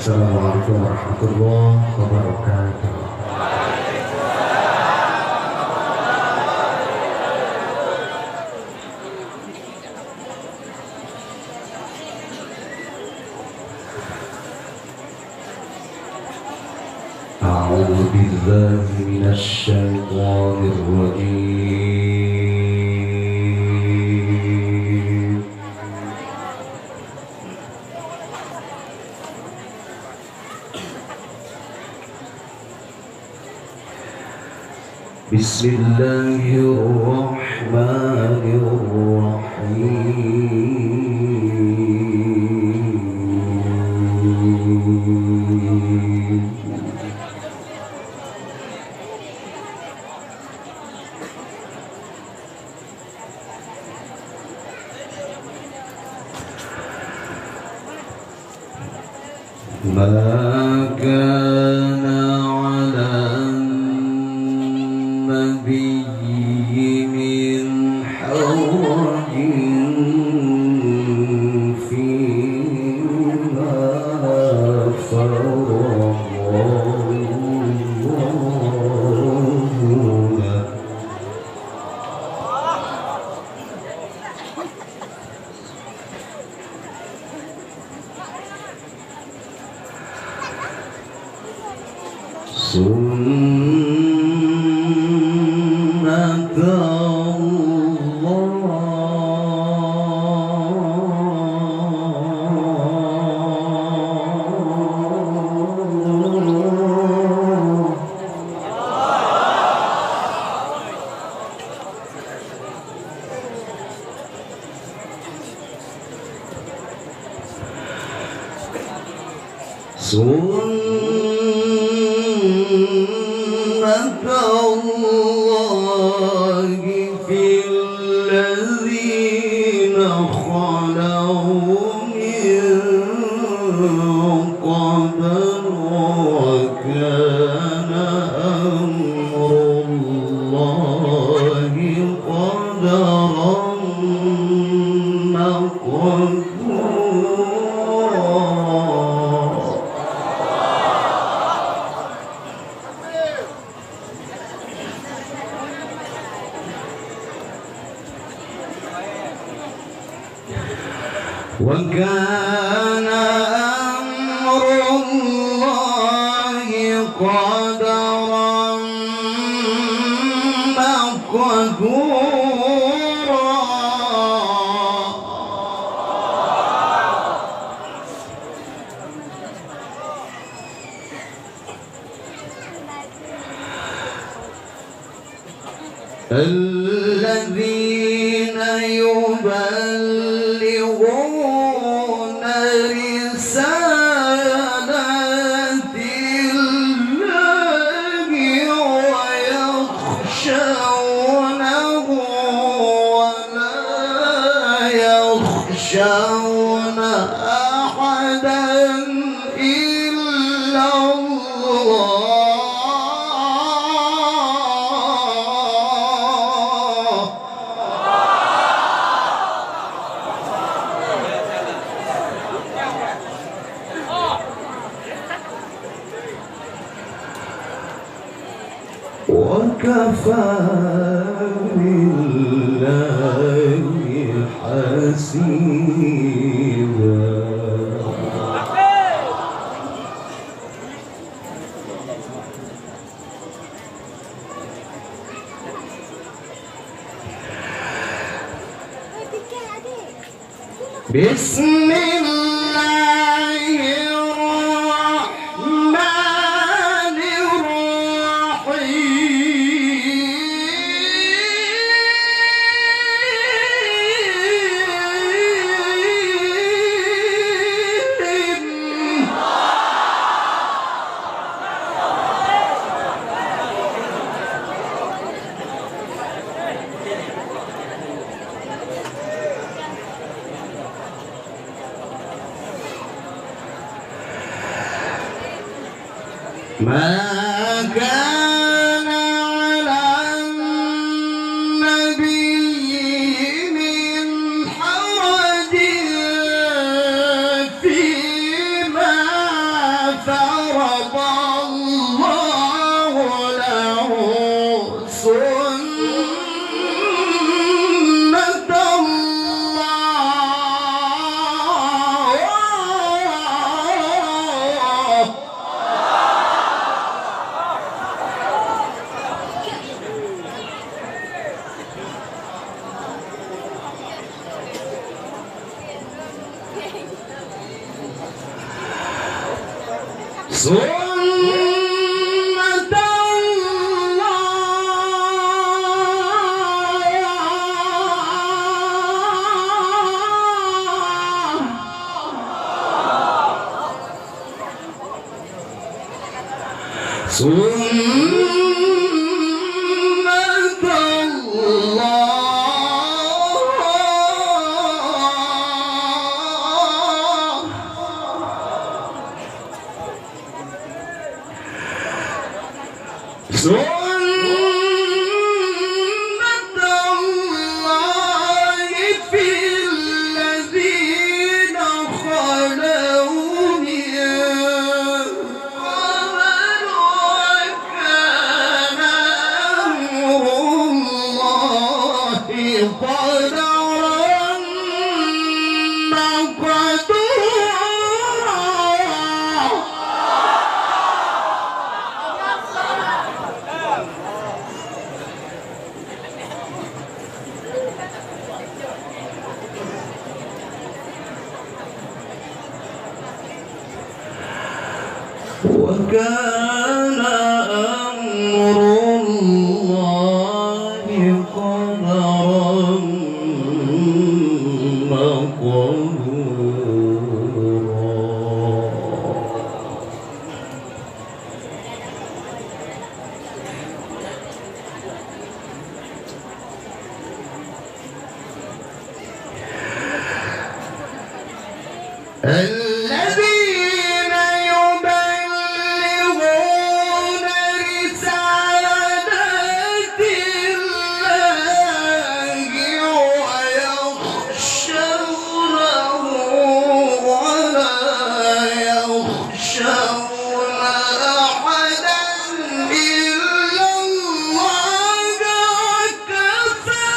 Assalamualaikum warahmatullahi wabarakatuh. A'udzu billahi minasy syaithanir rajim. Bismillahirrahmanirrahim. Ma kana 'alan nabiyyi min harajin fima faradallahu lahu. Sunnatullahi fil ladzina khalaw min qabl wa kana amrullahi qadaran maqdura. وَكَانَ أَمْرُ اللَّهِ قَدَرًا مَّقْدُورًا. الَّذِينَ يُبَلِّغُونَ رسالات الله ويخشونه ولا يخشون أحدا إلا الله. وكفى بالله حسيبا. بسم الله الرحمن الرحيم. ما كان على النبي من حرج فيما وكان أمر الله قدرا مقدورا. الذين يبلغون رسالات الله ويخشونه ولا يخشون أحدا إلا الله وكفى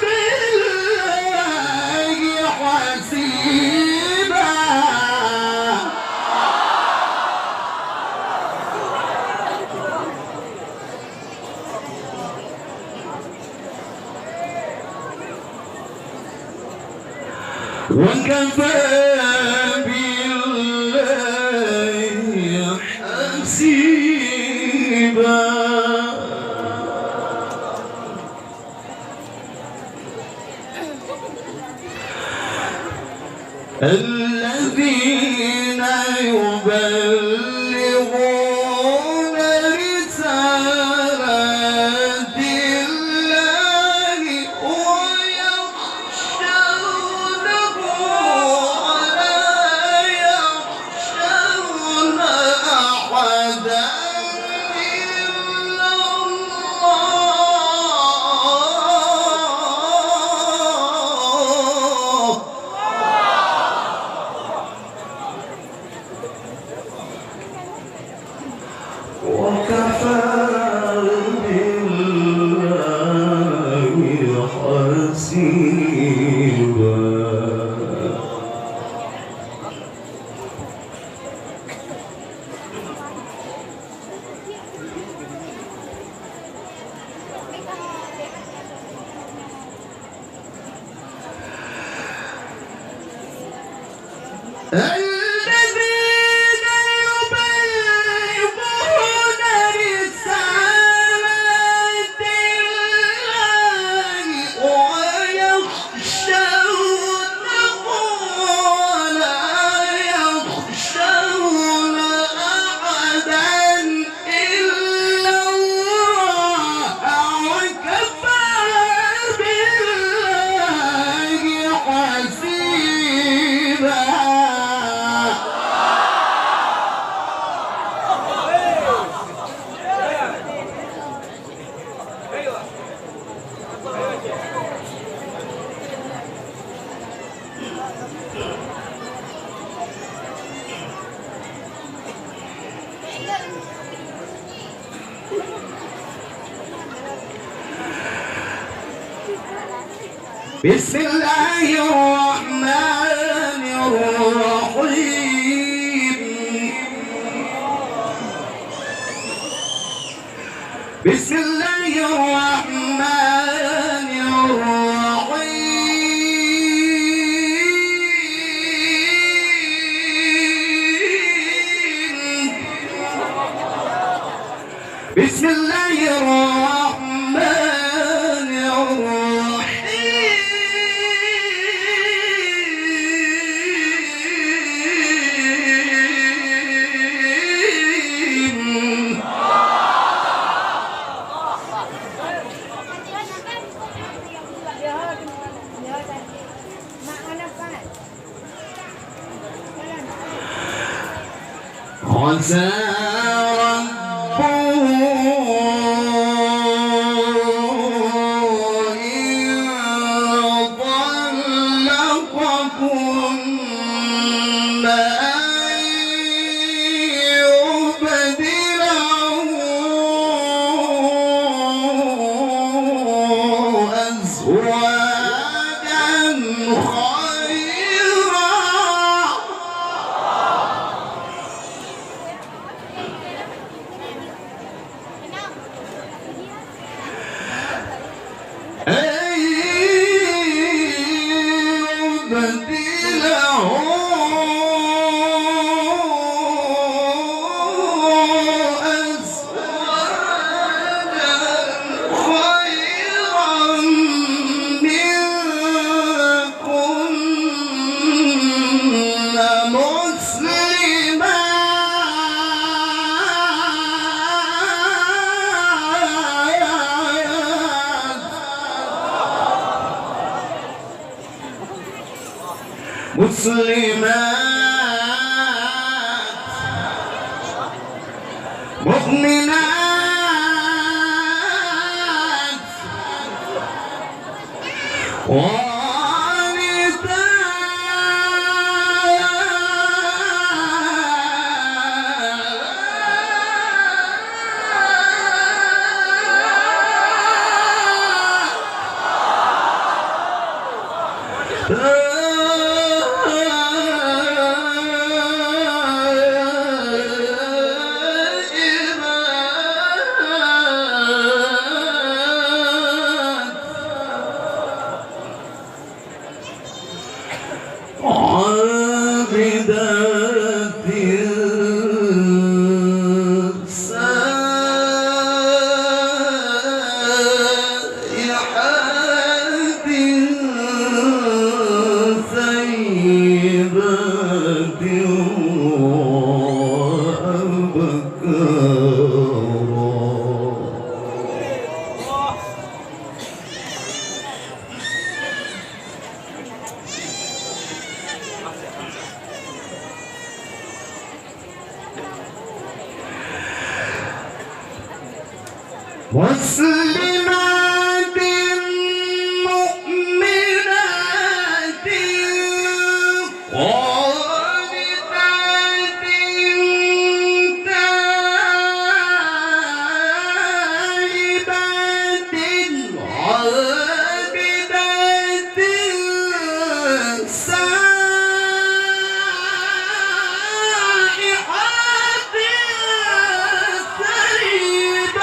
بالله حسيبا. وكفى بالله حسيبا. الذين يبلغون رسالات الله ويخشونه ولا يخشون أحدا إلا الله وكفى بالله حسيبا. الذين يبلغون رسالات الله ويخشونه ولا يخشون أحدا إلا الله وكفى بالله حسيبا. بسم الله الرحمن الرحيم. بسم الله الرحمن الرحيم. بسم الله الرحمن الرحيم. عسى ربه إن طلقكن أن يبدله أزواجا خيرا. مسلمات مؤمنات عابدات سائحات ثيبات مسلمات مؤمنات قانتات تائبات عابدات سائحات ثيبات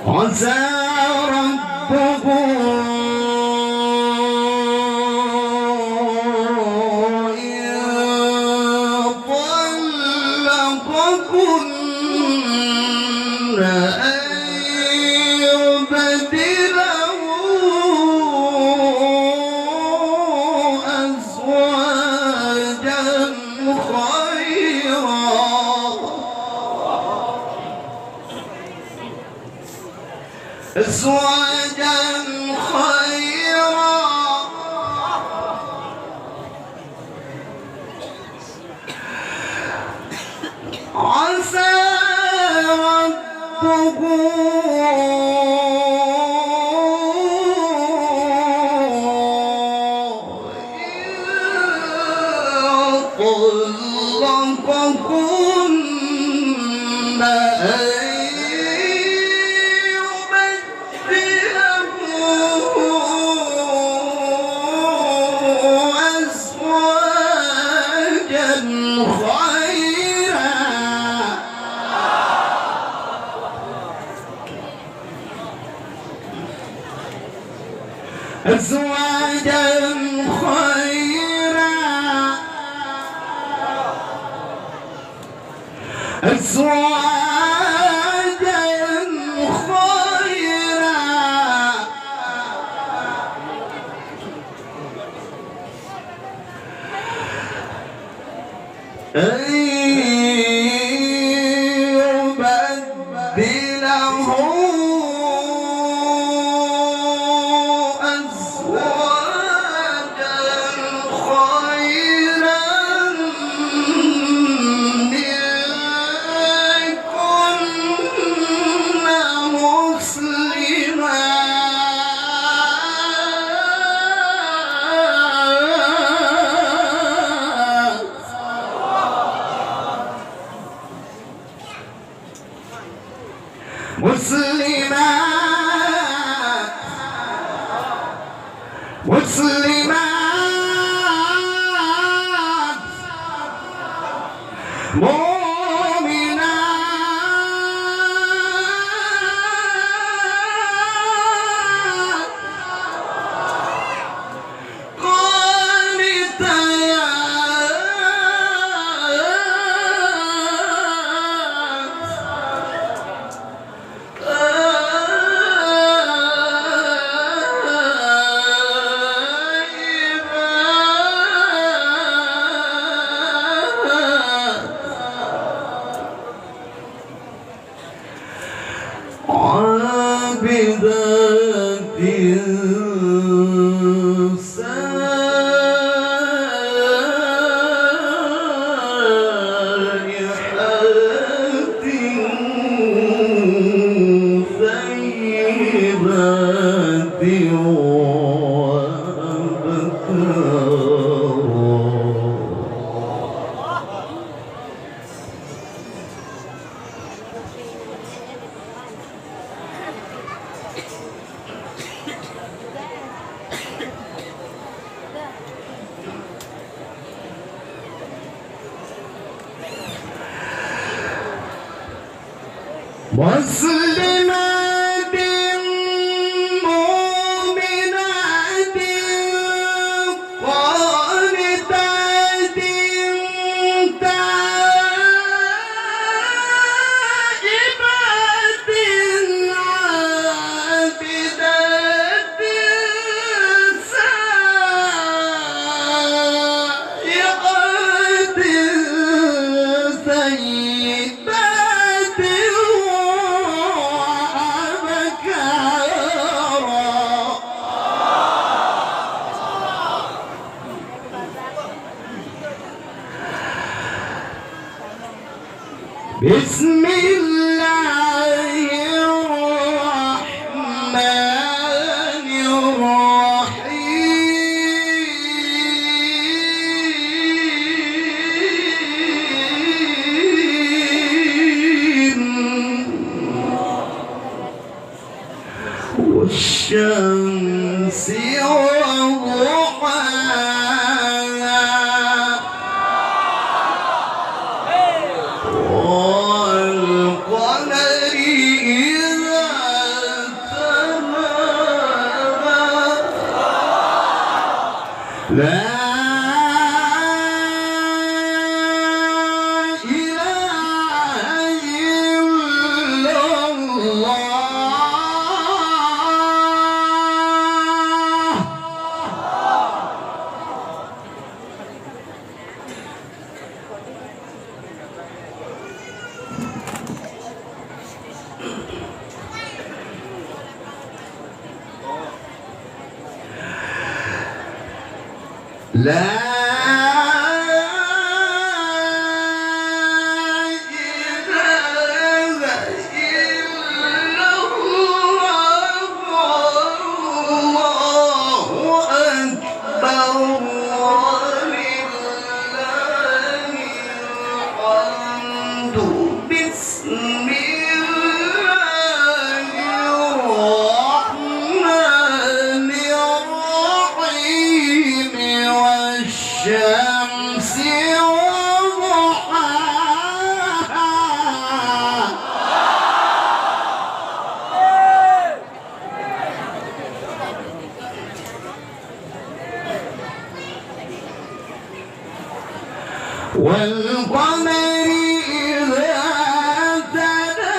عسى ربه إن طلقكن أن يبدله أزواجا خيرا. أزواجا خيرا عسى ربه إن طلقكن أن يبدله أزواجا خيرا أزواجا خيرا أن يبدله مسلمات مسلمات مؤمنات عابدات سائحات ثيبات مسلمات مؤمنات قانتات تائبات عابدات سائحات ثيبات بسم الله الرحمن الرحيم والشمس وضحاها والقمر إذا تلاها لا إله إلا الله لا والقمر إذا تلاها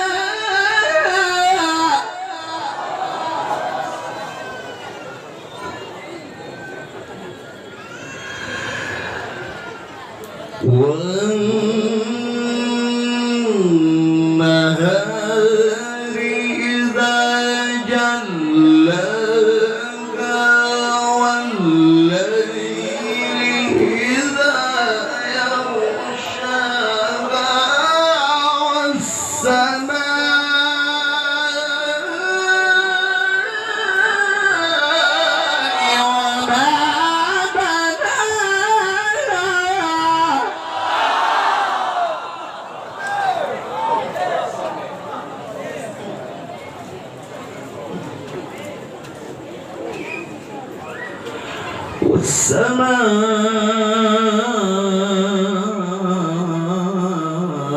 والنهار إذا جلاها والليل إذا يغشاها والسماء وما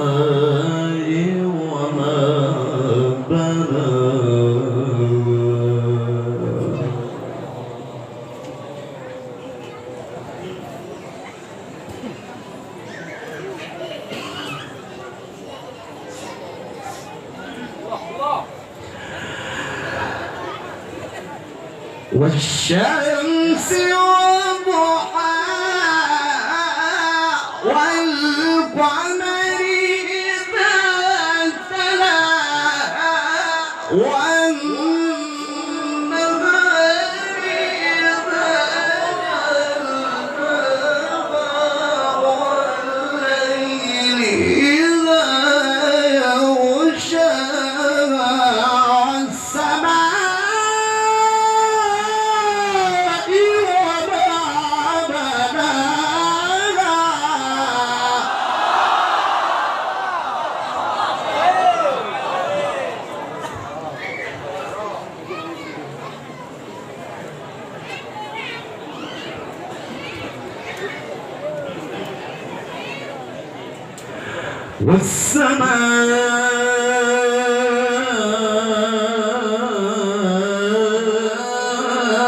والسماء وما بناها والشمس وضحاها والقمر إذا تلاها والنهار إذا جلاها والليل إذا يغشاها والسماء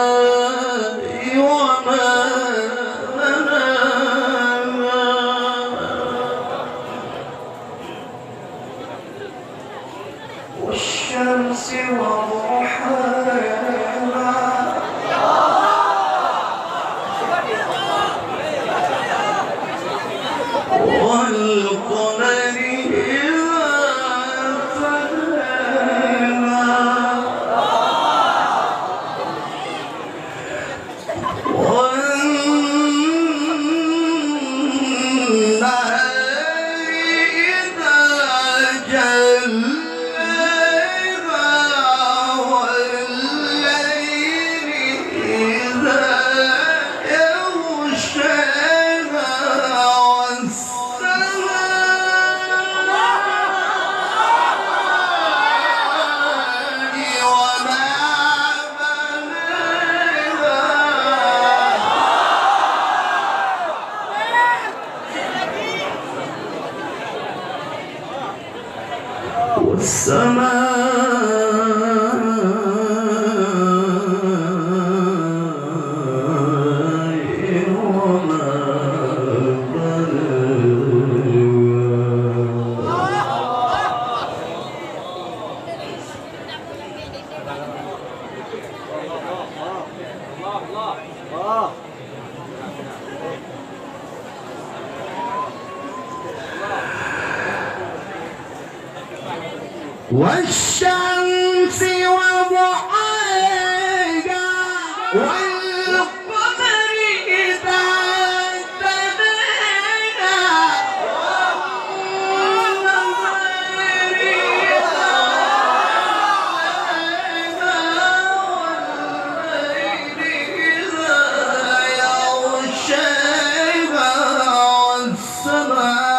والسماء وما بناها والشمس وضحاها والقمر إذا تلاها والنهار إذا جلاها والليل إذا يغشاها والسماء وما بناها والشمس وضحاها والقمر إذا تلاها والنهار إذا جلاها والليل إذا يغشاها والسماء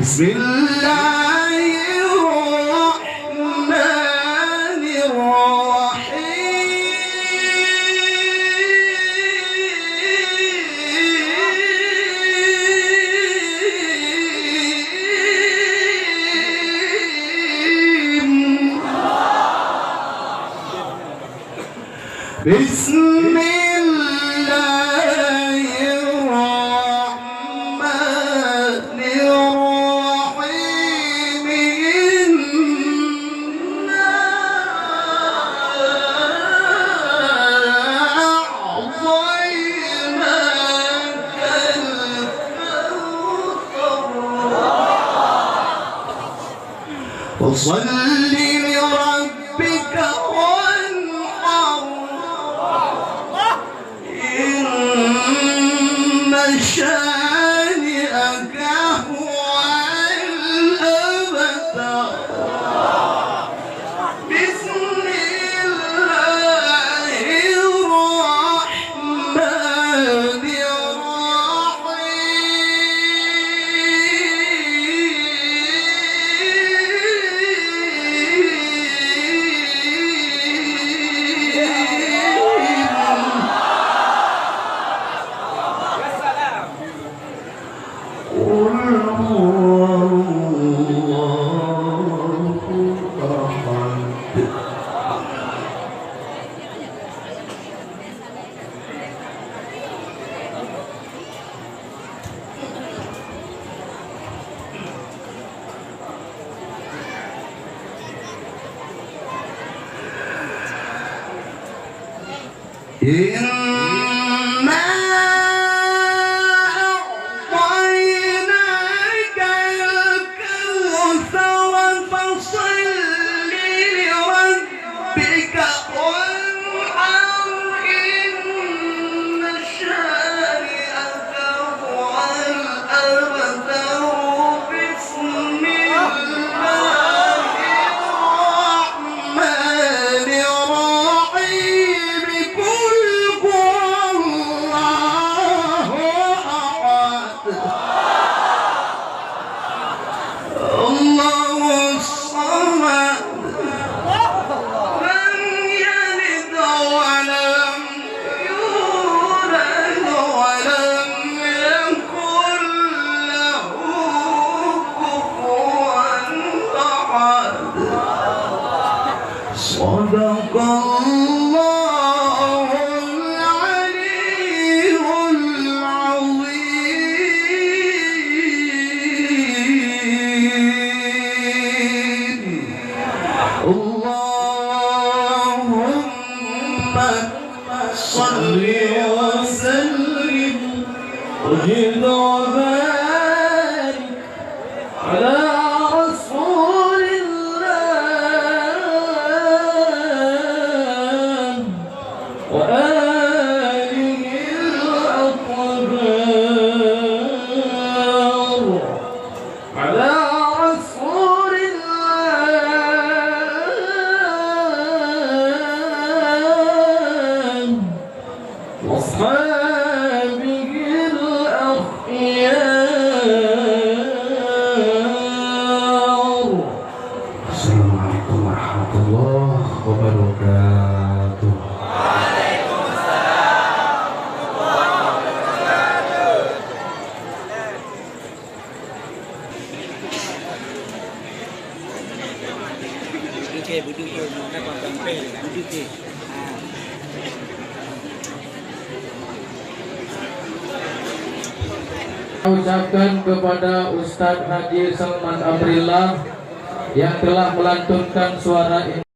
بسم الله الرحمن الرحيم بسم الله الرحمن الرحيم إنا أعطيناك الكوثر فصل لربك شانئك هو الأبتر بسم الله الرحمن إنا أعطيناك الكوثر فصل لربك وانحر إن شانئك هو الأبتر بسم الله الرحمن الرحيم الله الصمد لم يلد ولم يولد ولم يكن له كفوا أحد صدق الله العلي العظيم اللهم صل وسلم وزد وبارك على رسول الله وآله الأطهار على رسول الله واصحابه الأخيار. السلام عليكم ورحمة الله وبركاته. Ucapkan kepada Ustadz Haji Salman Abrillah yang telah melantunkan suara ini.